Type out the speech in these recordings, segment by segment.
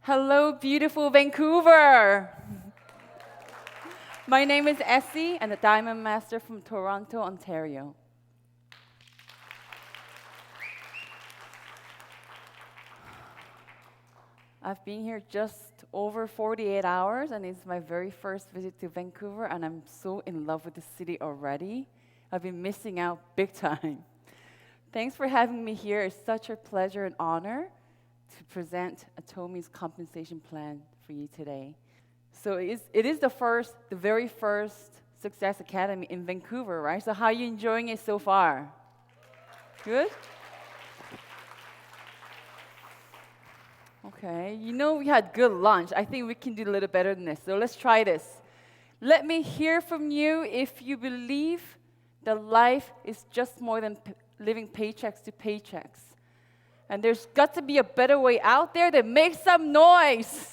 Hello, beautiful Vancouver. My name is Essie, and the Diamond Master from Toronto, Ontario. I've been here just over 48 hours, and it's my very first visit to Vancouver, and I'm so in love with the city already. I've been missing out big time. Thanks for having me here. It's such a pleasure and honor to present Atomy's compensation plan for you today. So it is the very first Success Academy in Vancouver, right? So how are you enjoying it so far? Good? Okay, we had good lunch. I think we can do a little better than this. So let's try this. Let me hear from you if you believe that life is just more than living paychecks to paychecks. And there's got to be a better way out there. That make some noise.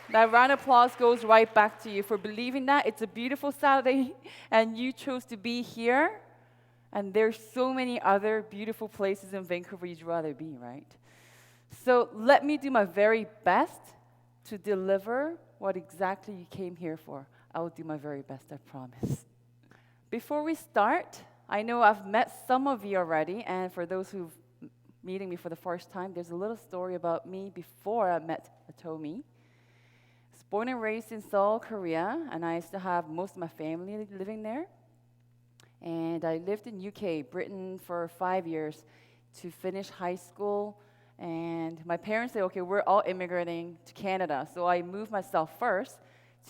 That round of applause goes right back to you for believing that. It's a beautiful Saturday, and you chose to be here. And there's so many other beautiful places in Vancouver you'd rather be, right? So let me do my very best to deliver what exactly you came here for. I will do my very best, I promise. Before we start, I know I've met some of you already, and for those who've meeting me for the first time, there's a little story about me before I met Atomy. I was born and raised in Seoul, Korea, and I still have most of my family living there. And I lived in UK, Britain, for 5 years to finish high school. And my parents said, okay, we're all immigrating to Canada. So I moved myself first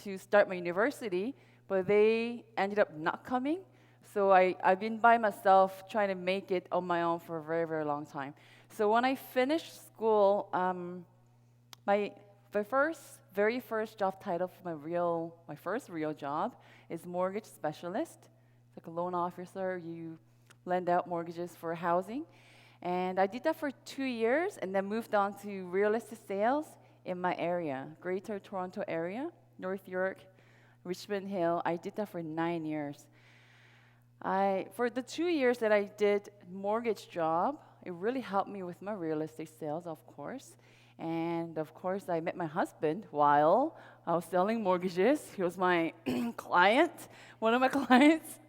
to start my university, but they ended up not coming. So I've been by myself trying to make it on my own for a very, very long time. So when I finished school, my very first job title for my first real job is mortgage specialist. It's like a loan officer. You lend out mortgages for housing. And I did that for 2 years and then moved on to real estate sales in my area, Greater Toronto area, North York, Richmond Hill. I did that for 9 years. For the 2 years that I did mortgage job, it really helped me with my real estate sales, of course. And of course, I met my husband while I was selling mortgages. He was my client, one of my clients.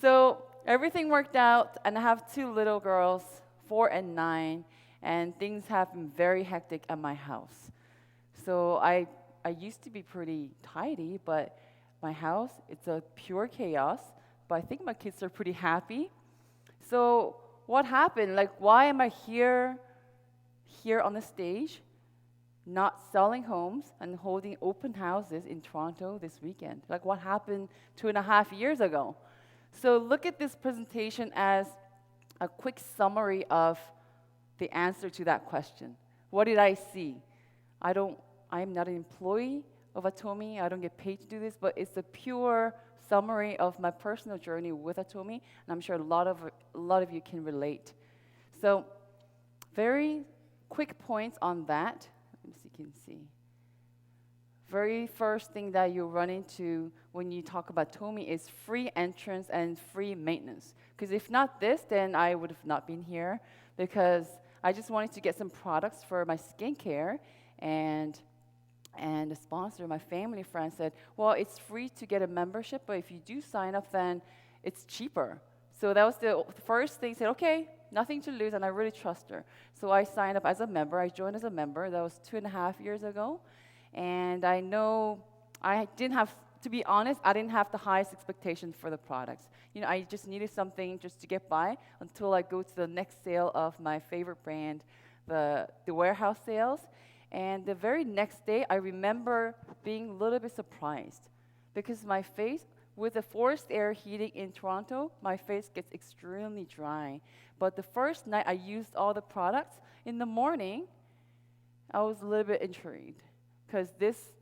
So everything worked out, and I have 2 little girls, 4 and 9, and things have been very hectic at my house. So I used to be pretty tidy, but my house, it's a pure chaos. But I think my kids are pretty happy. So what happened? Like, why am I here on the stage, not selling homes and holding open houses in Toronto this weekend? Like, what happened 2.5 years ago? So look at this presentation as a quick summary of the answer to that question. What did I see? I'm not an employee of Atomy. I don't get paid to do this, but it's a pure summary of my personal journey with Atomy, and I'm sure a lot of you can relate. So, very quick points on that. Let me see if you can see. Very first thing that you run into when you talk about Atomy is free entrance and free maintenance. Because if not this, then I would have not been here, because I just wanted to get some products for my skincare, and the sponsor, my family friend, said, well, it's free to get a membership, but if you do sign up, then it's cheaper. So that was the first thing. Said, okay, nothing to lose, and I really trust her. So I signed up as a member. I joined as a member. That was 2.5 years ago. And I know to be honest, I didn't have the highest expectations for the products. I just needed something just to get by until I go to the next sale of my favorite brand, the warehouse sales. And the very next day, I remember being a little bit surprised because my face, with the forced air heating in Toronto, my face gets extremely dry. But the first night I used all the products, in the morning, I was a little bit intrigued because this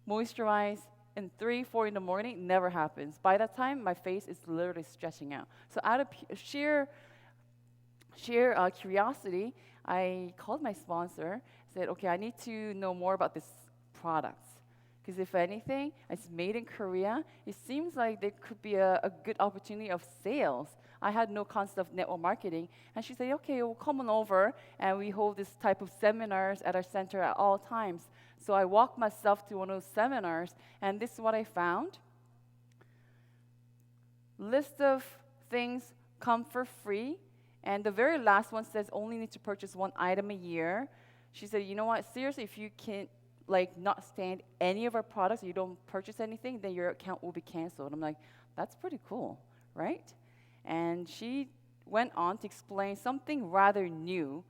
moisturize in 3, 4 in the morning never happens. By that time, my face is literally stretching out. So out of sheer curiosity, I called my sponsor, said, okay, I need to know more about this product. Because if anything, it's made in Korea. It seems like there could be a good opportunity of sales. I had no concept of network marketing. And she said, okay, well, come on over. And we hold this type of seminars at our center at all times. So I walked myself to one of those seminars, and this is what I found. List of things come for free. And the very last one says only need to purchase one item a year. She said, you know what, seriously, if you can not stand any of our products, you don't purchase anything, then your account will be canceled. I'm like, that's pretty cool, right? And she went on to explain something rather new.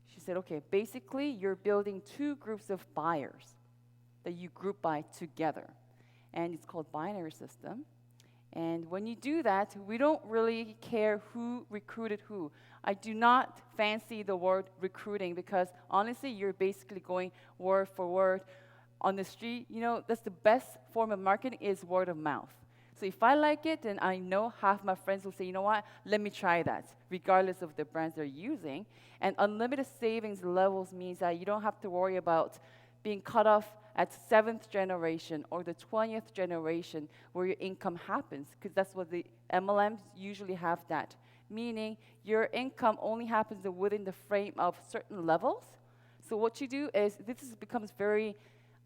She said, okay, basically you're building two groups of buyers that you group by together. And it's called binary system. And when you do that, we don't really care who recruited who. I do not fancy the word recruiting because honestly, you're basically going word for word on the street. You know, that's the best form of marketing is word of mouth. So if I like it, then I know half my friends will say, you know what, let me try that, regardless of the brands they're using. And unlimited savings levels means that you don't have to worry about being cut off at 7th generation or the 20th generation where your income happens, because that's what the MLMs usually have that. Meaning your income only happens within the frame of certain levels. So what you do is, becomes very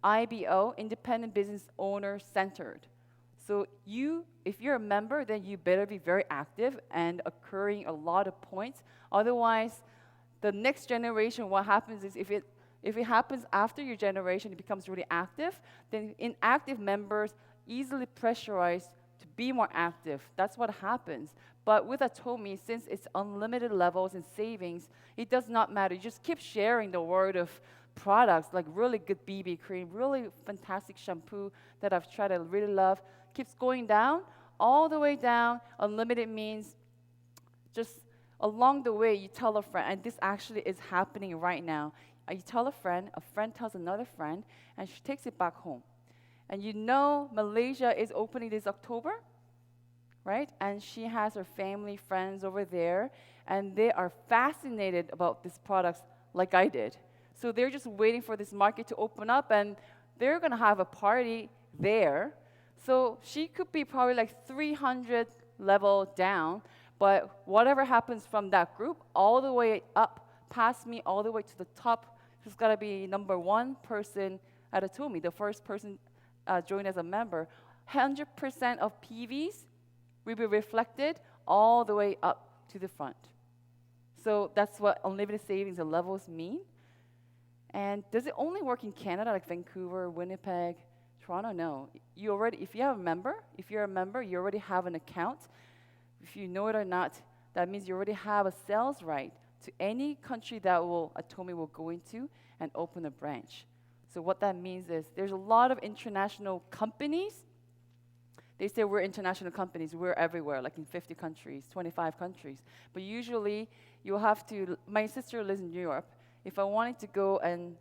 IBO, independent business owner centered. So if you're a member, then you better be very active and accruing a lot of points. Otherwise, the next generation, what happens is if it happens after your generation, it becomes really active, then inactive members easily pressurized to be more active. That's what happens. But with Atomy, since it's unlimited levels and savings, it does not matter. You just keep sharing the word of products, like really good BB cream, really fantastic shampoo that I've tried, I really love. Keeps going down, all the way down. Unlimited means just along the way, you tell a friend, and this actually is happening right now. You tell a friend tells another friend, and she takes it back home. And you know Malaysia is opening this October, right? And she has her family, friends over there, and they are fascinated about these products like I did. So they're just waiting for this market to open up, and they're going to have a party there. So she could be probably like 300 level down, but whatever happens from that group, all the way up, past me, all the way to the top, she's got to be number one person at Atomy, the first person joined as a member. 100% of PVs will be reflected all the way up to the front. So that's what unlimited savings and levels mean. And does it only work in Canada, like Vancouver, Winnipeg, Toronto? No. If you're a member, you already have an account. If you know it or not, that means you already have a sales right to any country that Atomy will go into and open a branch. So what that means is there's a lot of international companies. They say we're international companies, we're everywhere, like in 50 countries, 25 countries. But usually you'll have to, my sister lives in Europe. If I wanted to go and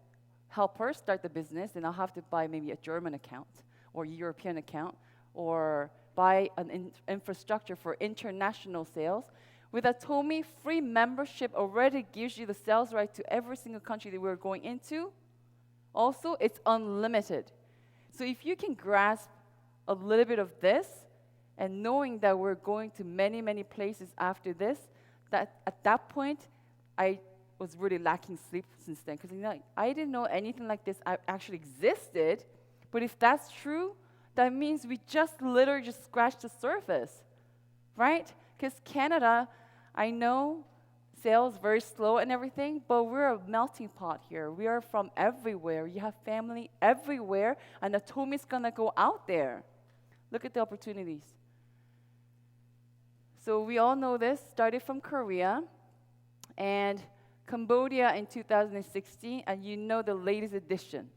help her start the business, then I'll have to buy maybe a German account or European account or buy an infrastructure for international sales. With Atomy, free membership already gives you the sales right to every single country that we're going into. Also, it's unlimited. So if you can grasp a little bit of this, and knowing that we're going to many, many places after this, that at that point, I was really lacking sleep since then. Because I didn't know anything like this actually existed. But if that's true, that means we literally just scratched the surface, right? Because Canada, I know sales very slow and everything, but we're a melting pot here. We are from everywhere. You have family everywhere, and Atomy's gonna go out there. Look at the opportunities. So we all know this, started from Korea, and Cambodia in 2016, and you know the latest edition.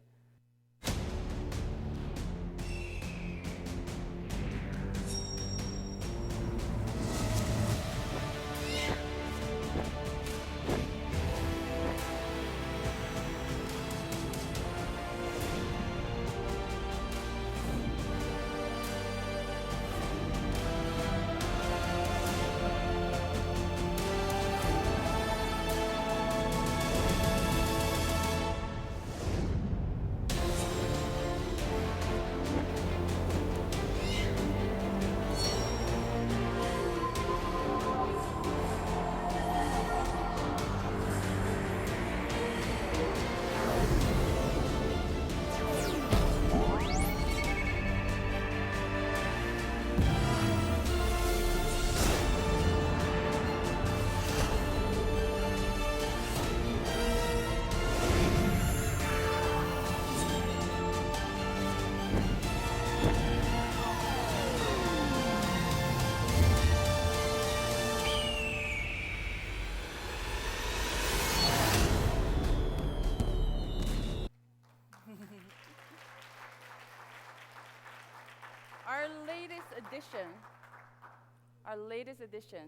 our latest addition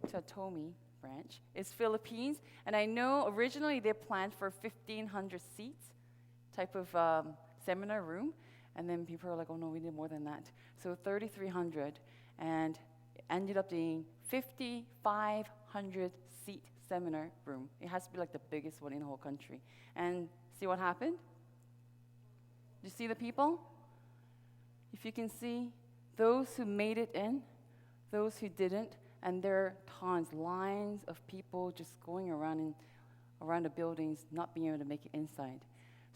to Atomy branch is Philippines. And I know originally they planned for 1,500 seats type of seminar room. And then people are like, oh no, we need more than that. So 3,300, and it ended up being 5,500 seat seminar room. It has to be like the biggest one in the whole country. And see what happened? You see the people? If you can see, those who made it in, those who didn't, and there are tons, lines of people just going around the buildings, not being able to make it inside.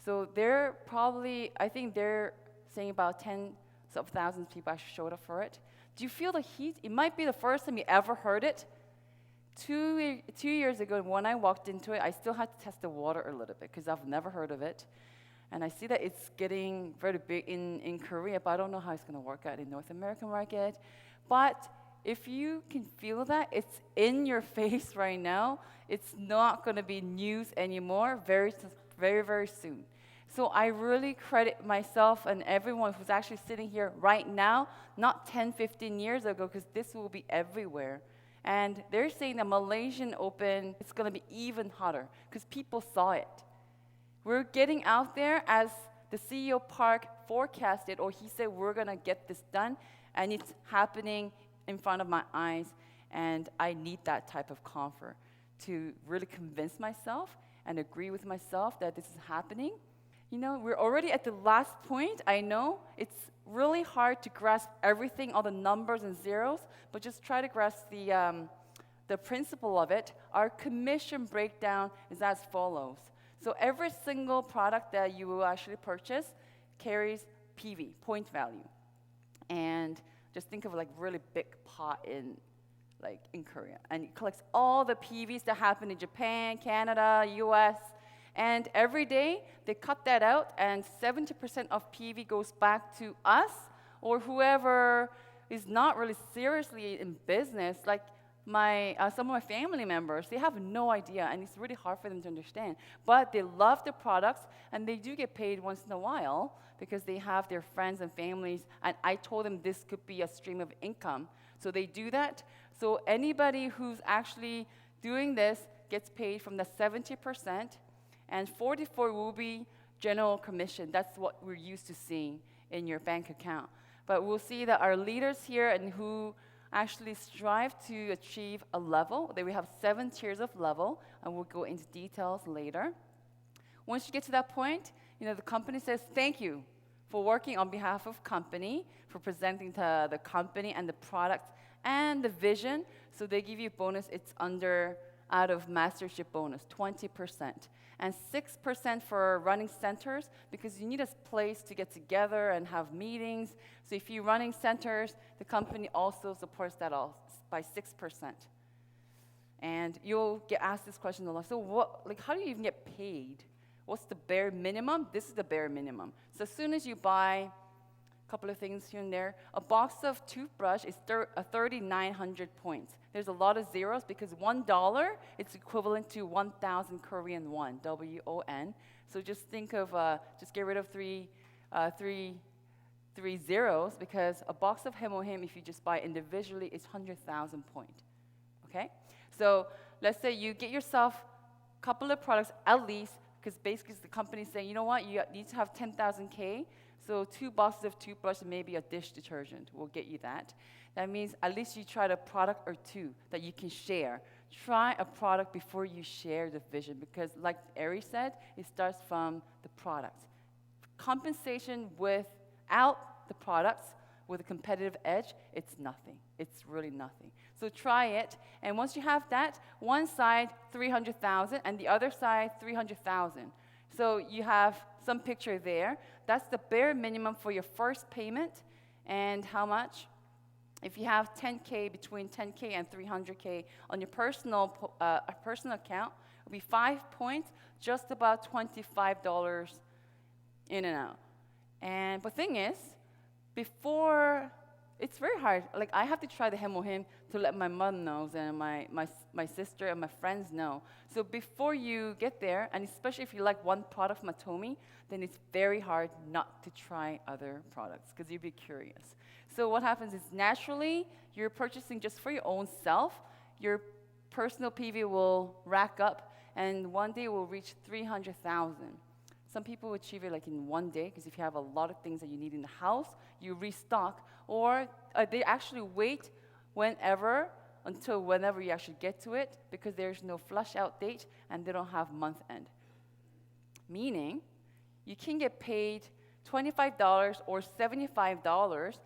So they're probably, I think they're saying about tens of thousands of people actually showed up for it. Do you feel the heat? It might be the first time you ever heard it. 2 years ago, when I walked into it, I still had to test the water a little bit because I've never heard of it. And I see that it's getting very big in Korea, but I don't know how it's going to work out in North American market. But if you can feel that, it's in your face right now. It's not going to be news anymore very, very soon. So I really credit myself and everyone who's actually sitting here right now, not 10, 15 years ago, because this will be everywhere. And they're saying the Malaysian Open, it's going to be even hotter because people saw it. We're getting out there as the CEO Park forecasted, or he said we're going to get this done, and it's happening in front of my eyes, and I need that type of comfort to really convince myself and agree with myself that this is happening. You know, we're already at the last point. I know it's really hard to grasp everything, all the numbers and zeros, but just try to grasp the principle of it. Our commission breakdown is as follows. So every single product that you will actually purchase carries PV, point value. And just think of like really big pot in Korea. And it collects all the PVs that happen in Japan, Canada, US. And every day, they cut that out, and 70% of PV goes back to us or whoever is not really seriously in business, like some of my family members. They have no idea, and it's really hard for them to understand. But they love the products, and they do get paid once in a while because they have their friends and families, and I told them this could be a stream of income. So they do that. So anybody who's actually doing this gets paid from the 70%, and 44 will be general commission. That's what we're used to seeing in your bank account. But we'll see that our leaders here and who actually strive to achieve a level, that we have 7 tiers of level, and we'll go into details later. Once you get to that point, you know, the company says, thank you for working on behalf of company, for presenting to the company and the product and the vision. So they give you a bonus. It's out of mastership bonus, 20%. And 6% for running centers, because you need a place to get together and have meetings. So if you're running centers, the company also supports that all by 6%. And you'll get asked this question a lot. So how do you even get paid? What's the bare minimum? This is the bare minimum. So as soon as you buy a couple of things here and there, a box of toothbrush is 3,900 points. There's a lot of zeros because $1 it's equivalent to 1,000 Korean won, WON. So just think of just get rid of three zeros, because a box of Hemohim, if you just buy individually, is 100,000 points. Okay? So let's say you get yourself a couple of products at least, because basically the company's saying, you know what, you need to have 10,000 K. So 2 boxes of toothbrush and maybe a dish detergent will get you that. That means at least you tried a product or two that you can share. Try a product before you share the vision, because like Ari said, it starts from the product. Compensation without the products, with a competitive edge, it's nothing. It's really nothing. So try it, and once you have that, one side 300,000 and the other side 300,000. So you have some picture there. That's the bare minimum for your first payment. And how much? If you have 10K, between 10K and 300K on your personal account, it'll be 5 points, just about $25 in and out. And the thing is, before it's very hard. Like, I have to try the hemohim to let my mom know and my sister and my friends know. So before you get there, and especially if you like one product from Atomy, then it's very hard not to try other products because you'll be curious. So what happens is naturally, you're purchasing just for your own self. Your personal PV will rack up, and one day will reach 300,000. Some people achieve it like in one day, because if you have a lot of things that you need in the house, you restock, or they actually wait until whenever you actually get to it, because there's no flush out date and they don't have month end. Meaning, you can get paid $25 or $75.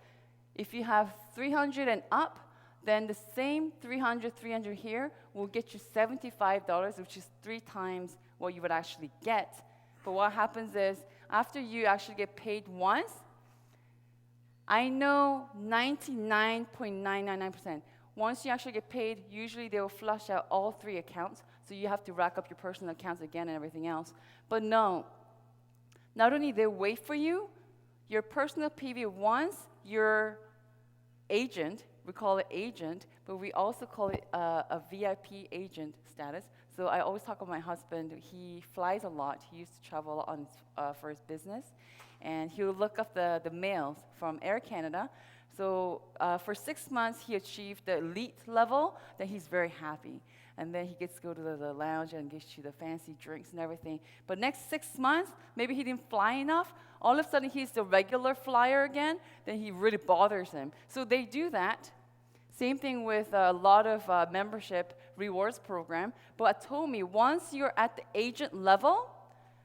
If you have 300 and up, then the same 300 here will get you $75, which is 3 times what you would actually get. But what happens is, after you actually get paid once, I know 99.999%. Once you actually get paid, usually they will flush out all 3 accounts, so you have to rack up your personal accounts again and everything else. But no, not only they wait for you, your personal PV, once your agent, we call it agent, but we also call it a VIP agent status. So I always talk about my husband. He flies a lot. He used to travel a lot for his business. And he would look up the mails from Air Canada. So for 6 months, he achieved the elite level. Then he's very happy. And then he gets to go to the lounge and gets you the fancy drinks and everything. But next 6 months, maybe he didn't fly enough. All of a sudden, he's the regular flyer again. Then he really bothers him. So they do that. Same thing with a lot of membership rewards program. But Atomy, once you're at the agent level,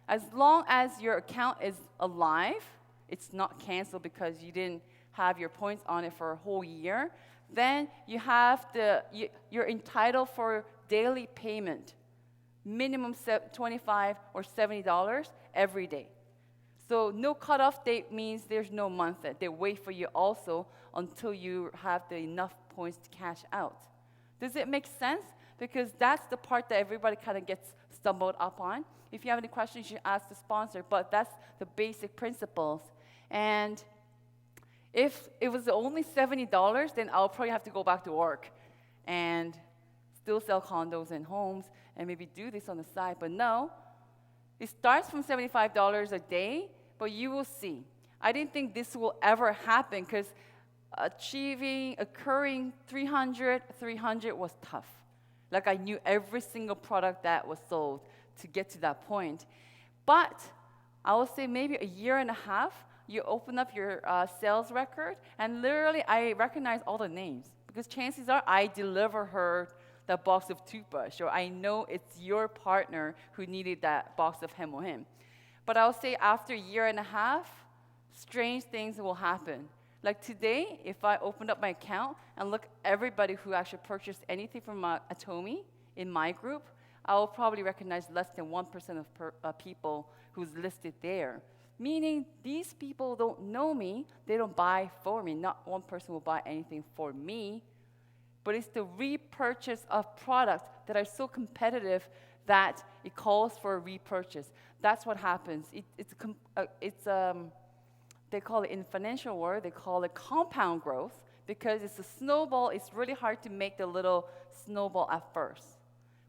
as long as your account is alive, it's not canceled because you didn't have your points on it for a whole year, then you're entitled for daily payment, minimum $25 or $70 every day. So no cutoff date means there's no month end. They wait for you also until you have enough points to cash out. Does it make sense? Because that's the part that everybody kind of gets stumbled up on. If you have any questions, you should ask the sponsor, but that's the basic principles. And if it was only $70, then I'll probably have to go back to work and still sell condos and homes and maybe do this on the side. But no, it starts from $75 a day, but you will see. I didn't think this will ever happen because occurring 300 was tough. Like, I knew every single product that was sold to get to that point. But I would say maybe a year and a half, you open up your sales record, and literally I recognize all the names because chances are I deliver her that box of toothbrush, or I know it's your partner who needed that box of Hemohim. But I'll say after a year and a half, strange things will happen. Like today, if I opened up my account and look everybody who actually purchased anything from Atomy in my group, I will probably recognize less than 1% of people who's listed there. Meaning these people don't know me, they don't buy for me. Not one person will buy anything for me, but it's the repurchase of products that are so competitive that it calls for a repurchase. That's what happens. They call it in financial world, they call it compound growth because it's a snowball. It's really hard to make the little snowball at first.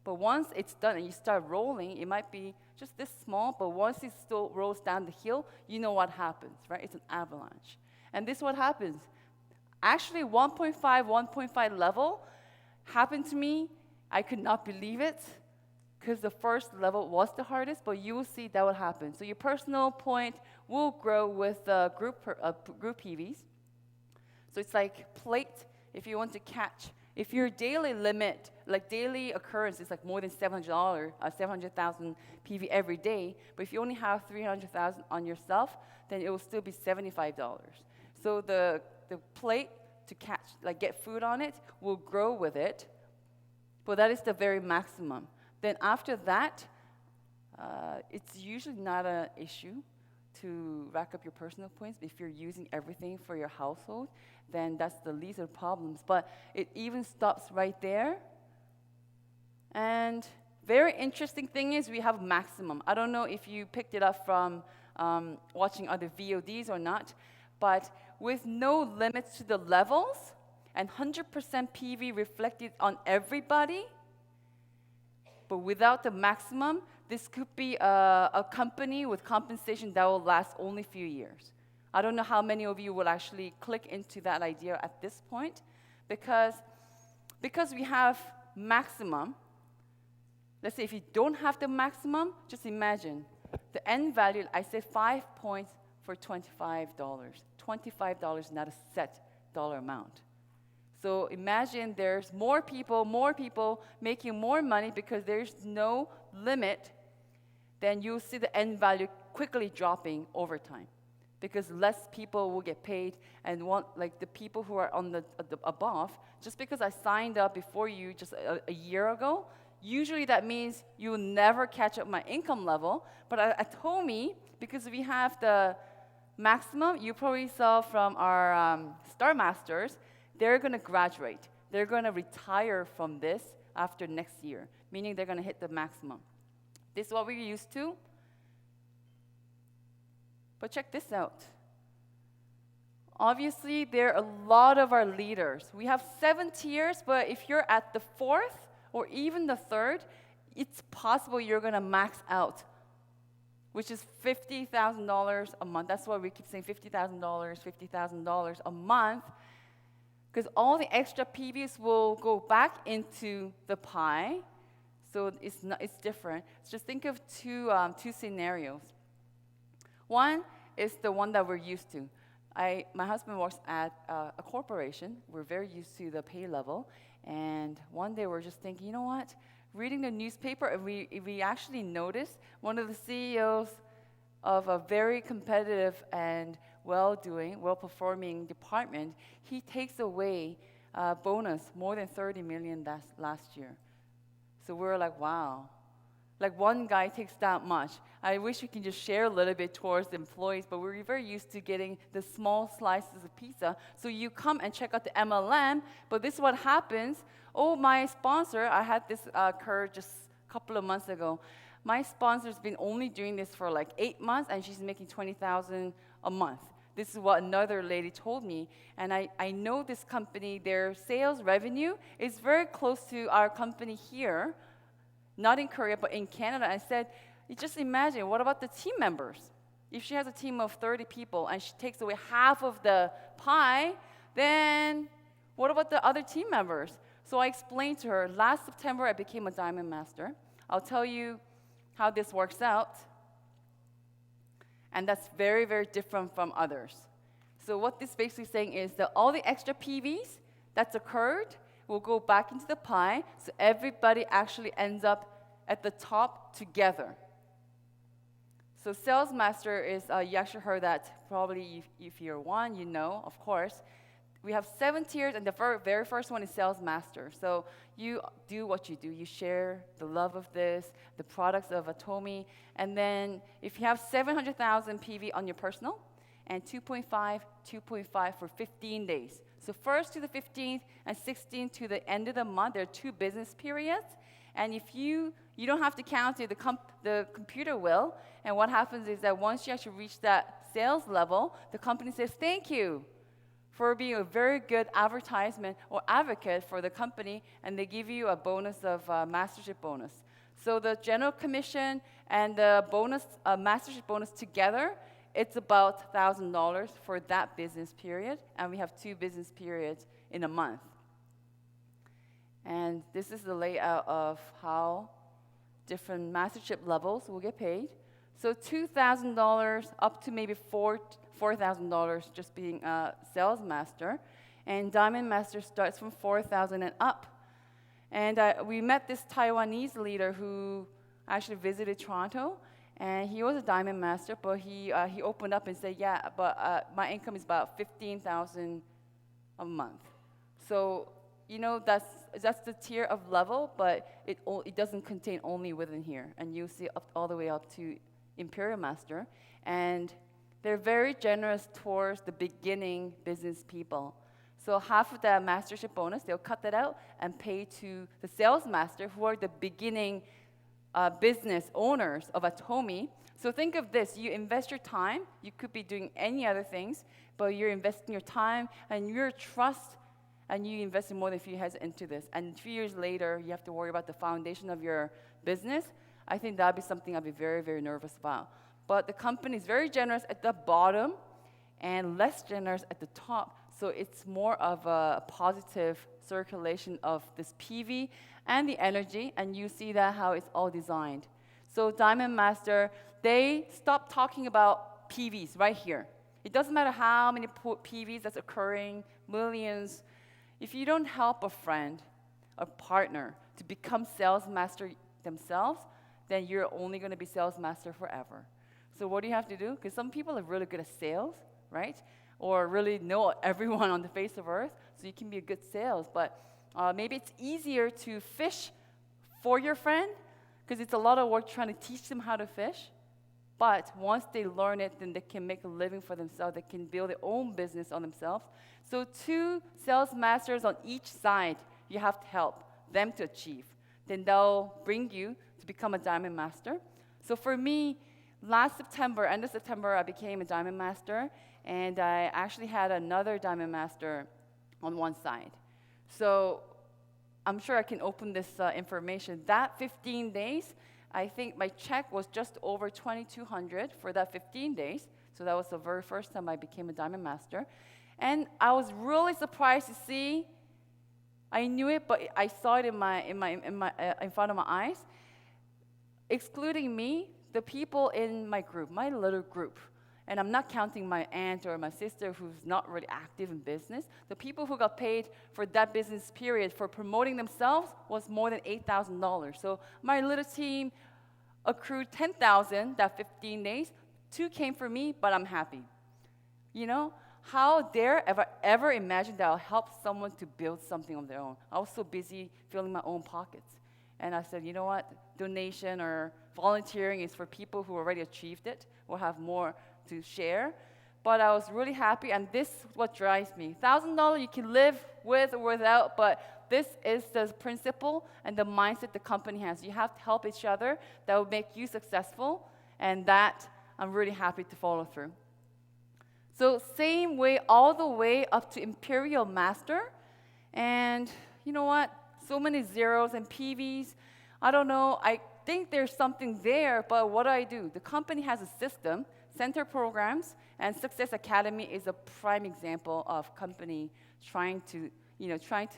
But once it's done and you start rolling, it might be just this small, but once it still rolls down the hill, you know what happens, right? It's an avalanche. And this is what happens. Actually, 1.5 level happened to me. I could not believe it because the first level was the hardest, but you will see that will happen. So your personal point will grow with group PVs. So it's like plate if you want to catch. If your daily limit, like daily occurrence, is like more than $700,000 PV every day, but if you only have 300,000 on yourself, then it will still be $75. So the plate to catch, like get food on it, will grow with it, but that is the very maximum. Then after that, it's usually not an issue to rack up your personal points. If you're using everything for your household, then that's the least of the problems. But it even stops right there. And very interesting thing is we have maximum. I don't know if you picked it up from watching other VODs or not, but with no limits to the levels and 100% PV reflected on everybody, but without the maximum, this could be a company with compensation that will last only a few years. I don't know how many of you will actually click into that idea at this point, because we have maximum. Let's say if you don't have the maximum, just imagine the end value. I said 5 points for $25. $25 is not a set dollar amount. So imagine there's more people making more money because there's no limit, then you'll see the end value quickly dropping over time, because less people will get paid, and like the people who are on the above, just because I signed up before you just a year ago, usually that means you will never catch up my income level. But at Atomy, because we have the maximum, you probably saw from our Star Masters, they're going to graduate. They're going to retire from this after next year, meaning they're going to hit the maximum. This is what we're used to. But check this out. Obviously, there are a lot of our leaders. We have 7 tiers, but if you're at the 4th or even the 3rd, it's possible you're going to max out, which is $50,000 a month. That's why we keep saying $50,000, $50,000 a month, because all the extra PVs will go back into the pie. So it's different. Just think of two scenarios. One is the one that we're used to. My husband works at a corporation. We're very used to the pay level. And one day we're just thinking, you know what? Reading the newspaper, and we actually noticed one of the CEOs of a very competitive and well-performing department, he takes away bonus more than $30 million last year. So we're like, wow. Like one guy takes that much. I wish we can just share a little bit towards the employees, but we're very used to getting the small slices of pizza. So you come and check out the MLM, but this is what happens. Oh, my sponsor, I had this occur just a couple of months ago. My sponsor's been only doing this for like 8 months, and she's making $20,000 a month. This is what another lady told me. And I know this company, their sales revenue is very close to our company here, not in Korea, but in Canada. I said, you just imagine, what about the team members? If she has a team of 30 people and she takes away half of the pie, then what about the other team members? So I explained to her, last September I became a Diamond Master. I'll tell you how this works out. And that's very, very different from others. So what this basically saying is that all the extra PVs that's occurred will go back into the pie, so everybody actually ends up at the top together. So Sales Master is, you actually heard that probably if you're one, you know, of course. We have 7 tiers, and the very first one is Sales Master. So you do what you do. You share the love of this, the products of Atomy, and then if you have 700,000 PV on your personal, and 2.5 for 15 days. So 1st to the 15th and 16th to the end of the month, there are 2 business periods. And if you don't have to count it, the computer will. And what happens is that once you actually reach that sales level, the company says, thank you for being a very good advertisement or advocate for the company, and they give you a bonus of mastership bonus. So the general commission and the bonus, mastership bonus together, it's about $1,000 for that business period, and we have 2 business periods in a month. And this is the layout of how different mastership levels will get paid. So $2,000 up to maybe $4,000 just being a sales master, and Diamond Master starts from $4,000 and up. And we met this Taiwanese leader who actually visited Toronto, and he was a Diamond Master, but he opened up and said, yeah, but my income is about $15,000 a month. So, you know, that's the tier of level, but it doesn't contain only within here. And you see all the way up to Imperial Master. And they're very generous towards the beginning business people. So half of that mastership bonus, they'll cut that out and pay to the sales master, who are the beginning business owners of Atomy. So think of this, you invest your time, you could be doing any other things, but you're investing your time and your trust, and you invested more than a few years into this. And 3 years later, you have to worry about the foundation of your business. I think that'd be something I'd be very, very nervous about. But the company is very generous at the bottom and less generous at the top. So it's more of a positive circulation of this PV and the energy, and you see that how it's all designed. So Diamond Master, they stopped talking about PVs right here. It doesn't matter how many PVs that's occurring, millions. If you don't help a friend, a partner, to become sales master themselves, then you're only going to be sales master forever. So what do you have to do? Because some people are really good at sales, right? Or really know everyone on the face of earth, so you can be a good sales. But maybe it's easier to fish for your friend, because it's a lot of work trying to teach them how to fish. But once they learn it, then they can make a living for themselves. They can build their own business on themselves. So 2 sales masters on each side, you have to help them to achieve. Then they'll bring you to become a Diamond Master. So for me, last September, end of September, I became a Diamond Master. And I actually had another Diamond Master on one side. So I'm sure I can open this information. That 15 days, I think my check was just over $2,200 for that 15 days. So that was the very first time I became a Diamond Master. And I was really surprised to see, I knew it, but I saw it in front of my eyes. Excluding me, the people in my group, my little group, and I'm not counting my aunt or my sister who's not really active in business, the people who got paid for that business period for promoting themselves was more than $8,000. So my little team accrued $10,000 that 15 days. 2 came for me, but I'm happy. You know, how dare ever imagine that I'll help someone to build something of their own? I was so busy filling my own pockets. And I said, you know what, donation or volunteering is for people who already achieved it or have more to share. But I was really happy, and this is what drives me. $1,000 you can live with or without, but this is the principle and the mindset the company has. You have to help each other. That will make you successful, and that I'm really happy to follow through. So same way all the way up to Imperial Master. And you know what? So many zeros and PVs. I don't know. I think there's something there, but what do? The company has a system, center programs, and Success Academy is a prime example of company trying to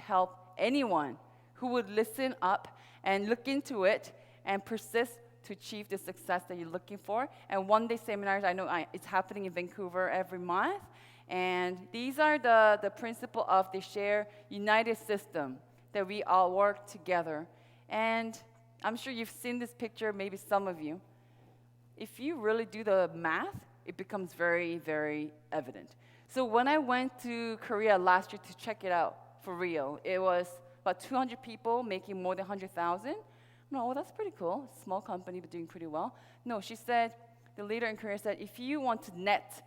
help anyone who would listen up and look into it and persist to achieve the success that you're looking for. And one-day seminars, I know it's happening in Vancouver every month. And these are the principle of the shared united system that we all work together. And I'm sure you've seen this picture, maybe some of you. If you really do the math, it becomes very, very evident. So when I went to Korea last year to check it out for real, it was about 200 people making more than 100,000. No, well, that's pretty cool. Small company, but doing pretty well. No, she said, the leader in Korea said, if you want to net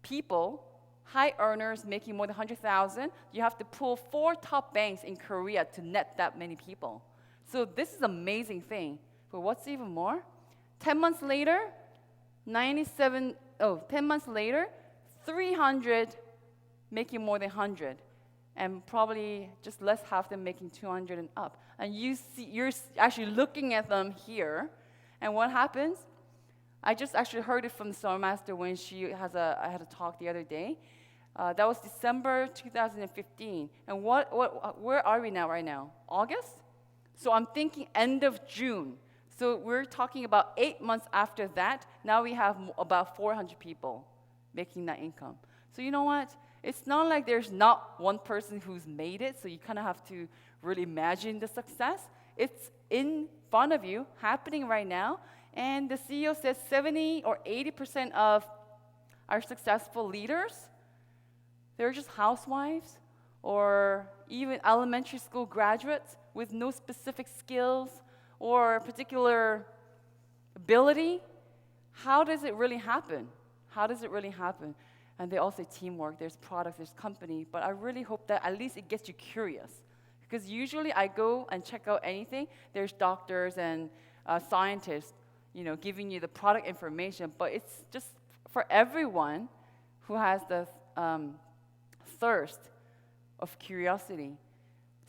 people, high earners making more than 100,000, you have to pull 4 top banks in Korea to net that many people. So this is an amazing thing. But what's even more? 10 months later, 10 months later, 300 making more than 100. And probably just less half them making 200 and up. And you're actually looking at them here. And what happens? I just actually heard it from the Star Master when I had a talk the other day. That was December 2015. And where are we now right now? August? So I'm thinking end of June. So we're talking about 8 months after that. Now we have about 400 people making that income. So you know what? It's not like there's not one person who's made it, so you kind of have to really imagine the success. It's in front of you, happening right now, and the CEO says 70 or 80% of our successful leaders, they're just housewives or even elementary school graduates with no specific skills or particular ability. How does it really happen? How does it really happen? And they all say teamwork, there's products, there's company, but I really hope that at least it gets you curious. Because usually I go and check out anything, there's doctors and scientists, giving you the product information, but it's just for everyone who has the thirst of curiosity.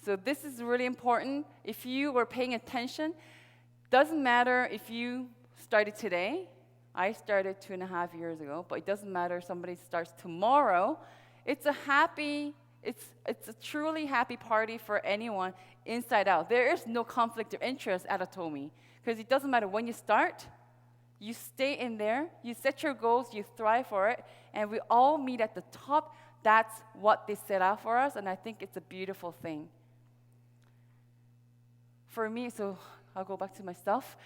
So this is really important. If you were paying attention, doesn't matter if you started today. I started 2.5 years ago, but it doesn't matter if somebody starts tomorrow. It's a truly happy party for anyone inside out. There is no conflict of interest at Atomy, because it doesn't matter when you start. You stay in there, you set your goals, you thrive for it, and we all meet at the top. That's what they set out for us, and I think it's a beautiful thing. For me, so I'll go back to myself.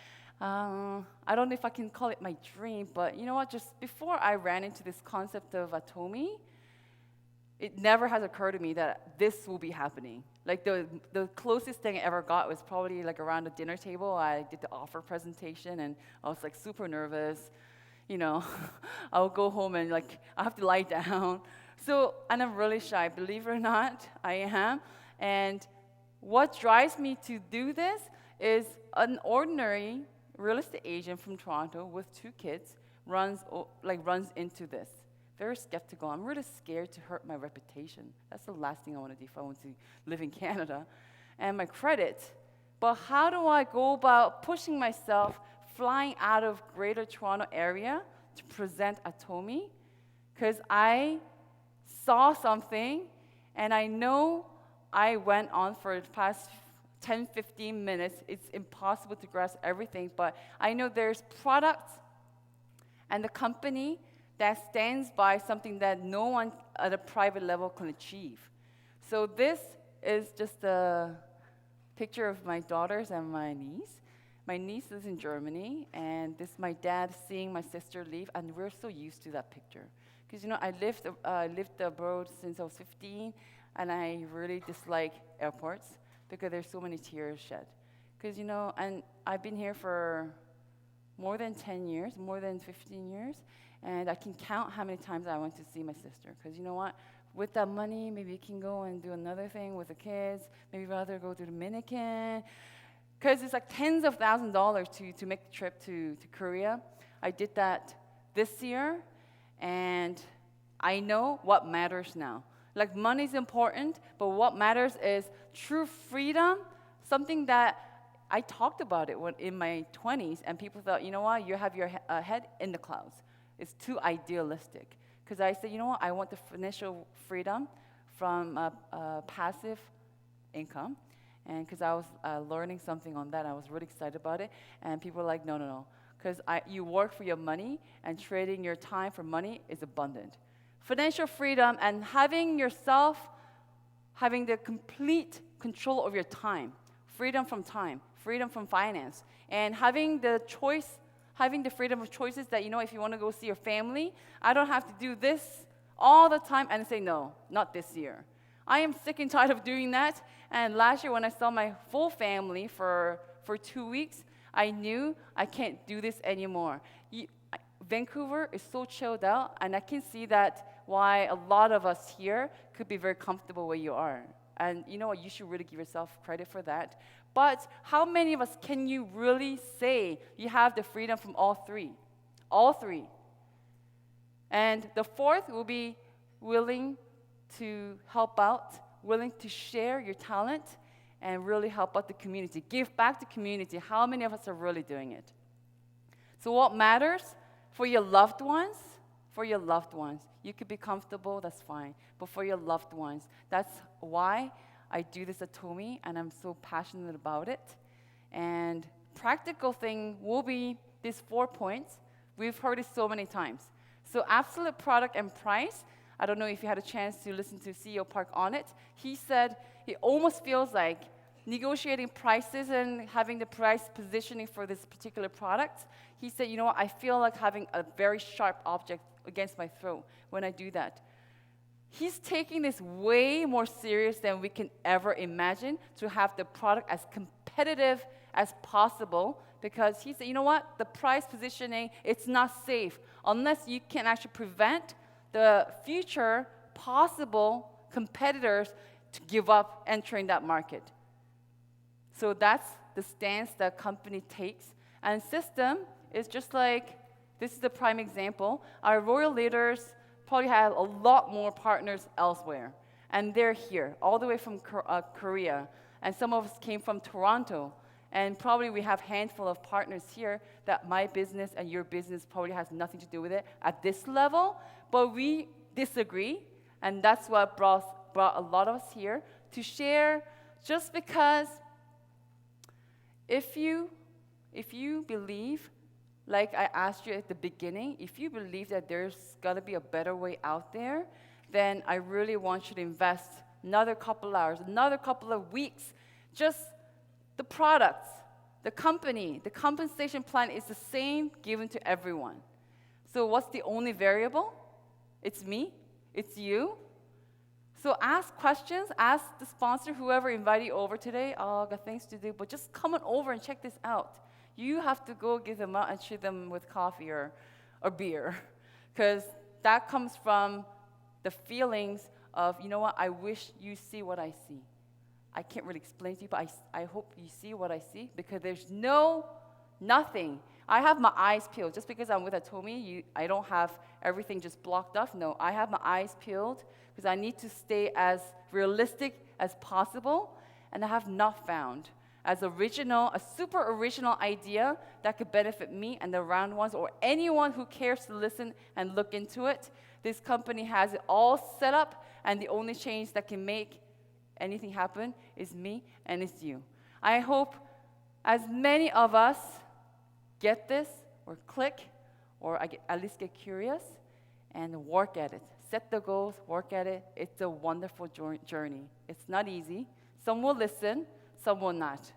I don't know if I can call it my dream, but you know what? Just before I ran into this concept of Atomy, it never has occurred to me that this will be happening. Like the closest thing I ever got was probably like around the dinner table. I did the offer presentation, and I was like super nervous. I'll go home and like I have to lie down. And I'm really shy, believe it or not, I am. And what drives me to do this is an ordinary real estate agent from Toronto with 2 kids runs into this. Very skeptical. I'm really scared to hurt my reputation. That's the last thing I want to do if I want to live in Canada. And my credit. But how do I go about pushing myself, flying out of Greater Toronto area to present Atomy? Because I saw something, and I know I went on for the past 10, 15 minutes. It's impossible to grasp everything, but I know there's products and the company that stands by something that no one at a private level can achieve. So this is just a picture of my daughters and my niece. My niece is in Germany, and this is my dad seeing my sister leave, and we're so used to that picture. Because I lived abroad since I was 15, and I really dislike airports because there's so many tears shed. Because, and I've been here for more than 10 years, more than 15 years, and I can count how many times I went to see my sister. Because you know what? With that money, maybe you can go and do another thing with the kids, maybe rather go to Dominican. Because it's like tens of thousands of dollars to make the trip to Korea. I did that this year, and I know what matters now. Like, money's important, but what matters is true freedom, something that I talked about it when in my 20s, and people thought, you know what, you have your head in the clouds. It's too idealistic. Because I said, you know what, I want the financial freedom from passive income. And because I was learning something on that, I was really excited about it. And people were like, no. Because you work for your money, and trading your time for money is abundant. Financial freedom and having the complete control of your time, freedom from finance, and having the freedom of choices that, if you want to go see your family, I don't have to do this all the time and say, no, not this year. I am sick and tired of doing that. And last year when I saw my full family for 2 weeks, I knew I can't do this anymore. Vancouver is so chilled out, and I can see that why a lot of us here could be very comfortable where you are. And you know what? You should really give yourself credit for that. But how many of us can you really say you have the freedom from all three? All three. And the fourth will be willing to help out, willing to share your talent, and really help out the community. Give back to the community. How many of us are really doing it? So what matters for your loved ones? You could be comfortable, that's fine. But for your loved ones, that's why I do this at Atomy, and I'm so passionate about it. And practical thing will be these 4 points. We've heard it so many times. So absolute product and price. I don't know if you had a chance to listen to CEO Park on it. He said it almost feels like negotiating prices and having the price positioning for this particular product. He said, you know what, I feel like having a very sharp object against my throat when I do that. He's taking this way more serious than we can ever imagine, to have the product as competitive as possible, because he said, you know what, the price positioning, it's not safe unless you can actually prevent the future possible competitors to give up entering that market. So that's the stance that company takes. And system is just like, this is the prime example. Our royal leaders probably have a lot more partners elsewhere. And they're here, all the way from Korea. And some of us came from Toronto. And probably we have a handful of partners here that my business and your business probably has nothing to do with it at this level. But we disagree. And that's what brought a lot of us here to share, just because if you believe, like I asked you at the beginning, if you believe that there's got to be a better way out there, then I really want you to invest another couple hours, another couple of weeks. Just the products, the company, the compensation plan is the same given to everyone. So what's the only variable? It's me, it's you. So ask questions, ask the sponsor, whoever invited you over today, oh, I got things to do, but just come on over and check this out. You have to go give them out and treat them with coffee or beer, because that comes from the feelings of, you know what, I wish you see what I see. I can't really explain to you, but I hope you see what I see, because there's nothing. I have my eyes peeled. Just because I'm with Atomy, I don't have everything just blocked off. No, I have my eyes peeled because I need to stay as realistic as possible, and I have not found a super original idea that could benefit me and the round ones or anyone who cares to listen and look into it. This company has it all set up, and the only change that can make anything happen is me and it's you. I hope as many of us get this or click or at least get curious and work at it. Set the goals, work at it. It's a wonderful journey. It's not easy. Some will listen, some will not.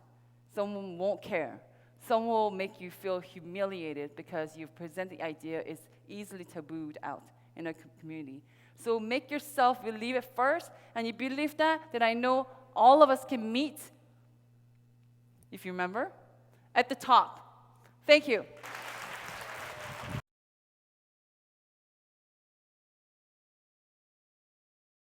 Some won't care. Some will make you feel humiliated because you've presented the idea is easily tabooed out in a community. So make yourself believe it first, and you believe that, then I know all of us can meet, if you remember, at the top. Thank you.